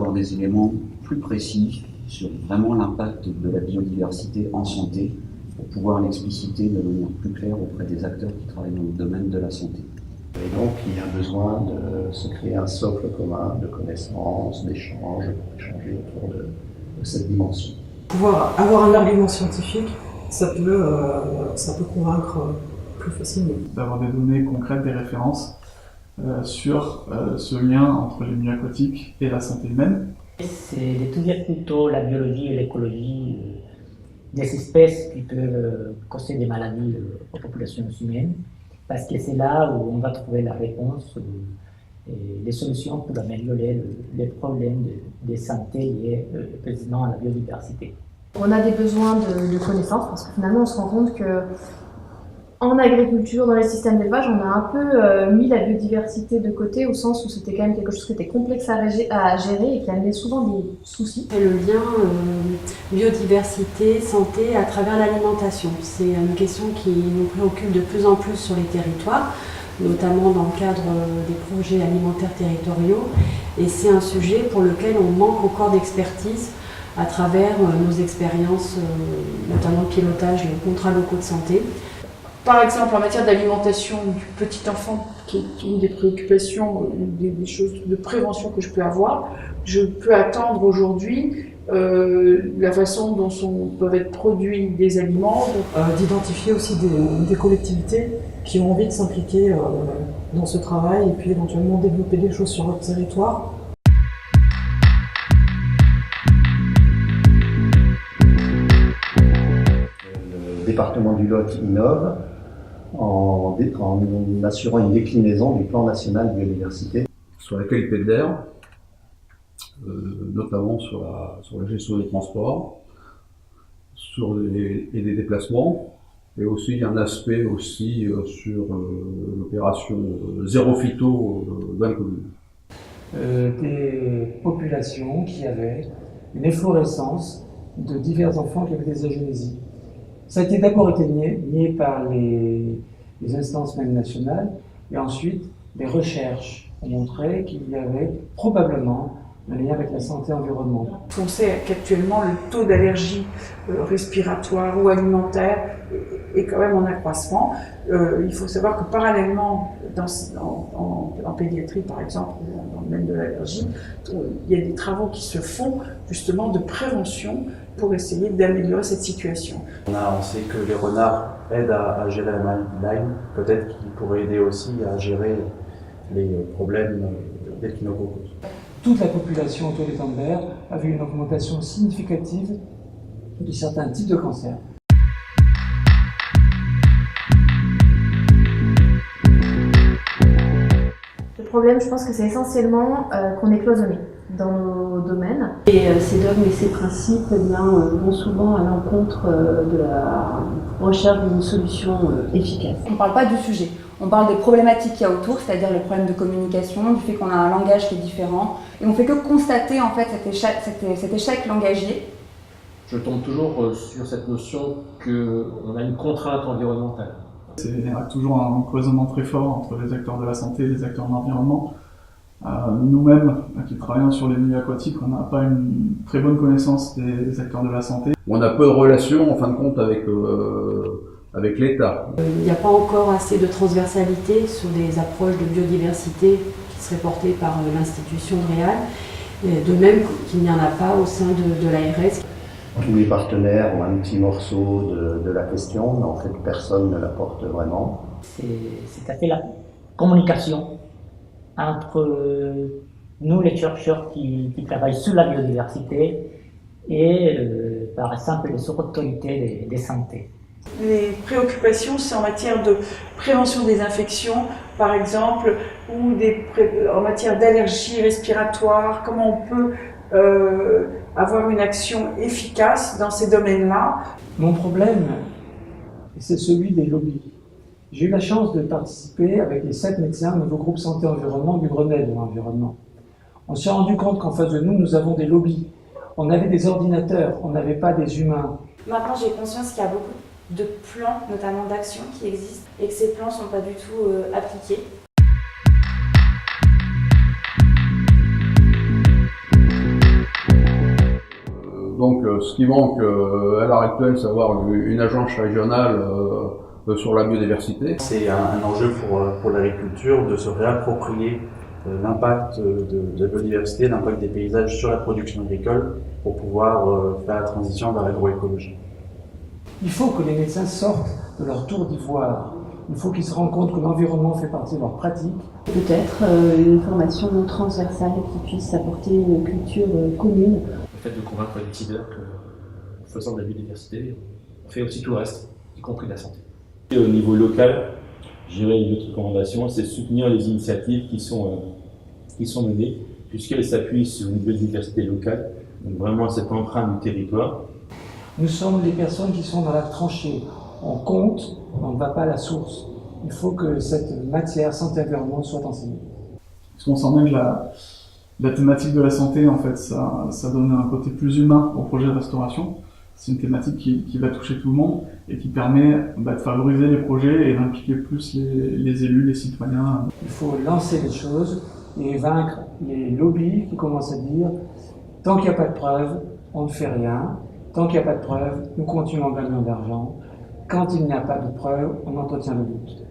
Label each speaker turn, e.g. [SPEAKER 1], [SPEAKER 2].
[SPEAKER 1] avoir des éléments plus précis sur vraiment l'impact de la biodiversité en santé pour pouvoir l'expliciter de manière plus claire auprès des acteurs qui travaillent dans le domaine de la santé.
[SPEAKER 2] Et donc, il y a besoin de se créer un socle commun de connaissances, d'échanges, pour échanger autour de cette dimension.
[SPEAKER 3] Pouvoir avoir un argument scientifique, ça peut convaincre plus facilement.
[SPEAKER 4] D'avoir des données concrètes, des références sur ce lien entre les milieux aquatiques et la santé humaine.
[SPEAKER 5] C'est d'étudier plutôt la biologie et l'écologie des espèces qui peuvent causer des maladies aux populations humaines, parce que c'est là où on va trouver la réponse et les solutions pour améliorer les problèmes de santé liés précisément à la biodiversité.
[SPEAKER 6] On a des besoins de connaissances parce que finalement on se rend compte que en agriculture, dans les systèmes d'élevage, on a un peu mis la biodiversité de côté au sens où c'était quand même quelque chose qui était complexe à gérer et qui amenait souvent des soucis.
[SPEAKER 7] Et le lien biodiversité, santé à travers l'alimentation, c'est une question qui nous préoccupe de plus en plus sur les territoires, notamment dans le cadre des projets alimentaires territoriaux. Et c'est un sujet pour lequel on manque encore d'expertise à travers nos expériences, notamment de pilotage des contrats locaux de santé.
[SPEAKER 8] Par exemple, en matière d'alimentation du petit enfant, qui est une des préoccupations, des choses de prévention que je peux avoir, je peux attendre aujourd'hui la façon dont peuvent être produits des aliments.
[SPEAKER 3] D'identifier aussi des collectivités qui ont envie de s'impliquer dans ce travail et puis éventuellement développer des choses sur leur territoire.
[SPEAKER 2] Le département du Lot innove en assurant une déclinaison du plan national biodiversité.
[SPEAKER 9] Sur la qualité de l'air, notamment sur la gestion des transports, et des déplacements, et aussi un aspect aussi sur l'opération zéro phyto dans la commune.
[SPEAKER 10] Des populations qui avaient une efflorescence de divers enfants qui avaient des agénésies. Ça a été d'abord été nié par les instances même nationales, et ensuite les recherches ont montré qu'il y avait probablement un lien avec la santé environnementale.
[SPEAKER 8] On sait qu'actuellement le taux d'allergie respiratoire ou alimentaire est quand même en accroissement. Il faut savoir que parallèlement, en pédiatrie par exemple, dans le domaine de l'allergie, il y a des travaux qui se font justement de prévention pour essayer d'améliorer cette situation.
[SPEAKER 11] On sait que les renards aident à gérer la maladie de Lyme, peut-être qu'ils pourraient aider aussi à gérer les problèmes d'échinococcus.
[SPEAKER 10] Toute la population autour des Tandberg a vu une augmentation significative de certains types de cancers.
[SPEAKER 6] Le problème, je pense que c'est essentiellement qu'on est cloisonné dans nos domaines.
[SPEAKER 7] Et ces dogmes et ces principes vont souvent à l'encontre de la recherche d'une solution efficace.
[SPEAKER 12] On ne parle pas du sujet, on parle des problématiques qu'il y a autour, c'est-à-dire les problèmes de communication, du fait qu'on a un langage qui est différent, et on ne fait que constater en fait cet échec langagier.
[SPEAKER 13] Je tombe toujours sur cette notion qu'on a une contrainte environnementale.
[SPEAKER 4] Il y a toujours un cloisonnement très fort entre les acteurs de la santé et les acteurs de l'environnement. Nous-mêmes, qui travaillons sur les milieux aquatiques, on n'a pas une très bonne connaissance des acteurs de la santé.
[SPEAKER 9] On a peu de relations, en fin de compte, avec l'État.
[SPEAKER 7] Il n'y a pas encore assez de transversalité sur des approches de biodiversité qui seraient portées par l'institution REAL, de même qu'il n'y en a pas au sein de l'ARS.
[SPEAKER 2] Tous les partenaires ont un petit morceau de la question, mais en fait personne ne la porte vraiment.
[SPEAKER 5] C'est à fait la communication entre nous, les chercheurs qui travaillent sur la biodiversité, et par exemple les autorités de santé.
[SPEAKER 8] Les préoccupations, c'est en matière de prévention des infections, par exemple, ou en matière d'allergie respiratoire, comment on peut avoir une action efficace dans ces domaines-là.
[SPEAKER 10] Mon problème, c'est celui des lobbies. J'ai eu la chance de participer avec les 7 médecins au nouveau groupe santé-environnement du Grenelle de l'environnement. On s'est rendu compte qu'en face de nous, nous avons des lobbies. On avait des ordinateurs, on n'avait pas des humains.
[SPEAKER 14] Maintenant, j'ai conscience qu'il y a beaucoup de plans, notamment d'actions, qui existent et que ces plans ne sont pas du tout appliqués.
[SPEAKER 9] Donc ce qui manque à l'heure actuelle, c'est avoir une agence régionale sur la biodiversité.
[SPEAKER 11] C'est un enjeu pour l'agriculture de se réapproprier l'impact de la biodiversité, l'impact des paysages sur la production agricole pour pouvoir faire la transition vers l'agroécologie.
[SPEAKER 10] Il faut que les médecins sortent de leur tour d'ivoire. Il faut qu'ils se rendent compte que l'environnement fait partie de leur pratique.
[SPEAKER 7] Peut-être une formation transversale qui puisse apporter une culture commune.
[SPEAKER 13] Le fait de convaincre les décideurs qu'en faisant de la biodiversité, on fait aussi tout le reste, y compris la santé.
[SPEAKER 15] Et au niveau local, je dirais une autre recommandation, c'est soutenir les initiatives qui sont menées, puisqu'elles s'appuient sur une biodiversité locale, donc vraiment cette empreinte du territoire.
[SPEAKER 10] Nous sommes des personnes qui sont dans la tranchée. On compte, on ne va pas à la source. Il faut que cette matière santé-environnement soit enseignée.
[SPEAKER 4] Parce qu'on sent bien que la thématique de la santé, en fait, ça donne un côté plus humain au projet de restauration. C'est une thématique qui va toucher tout le monde et qui permet de favoriser les projets et d'impliquer plus les élus, les citoyens.
[SPEAKER 10] Il faut lancer les choses et vaincre les lobbies qui commencent à dire « tant qu'il n'y a pas de preuves, on ne fait rien. Tant qu'il n'y a pas de preuves, nous continuons en gagnant d'argent. Quand il n'y a pas de preuves, on entretient le doute. »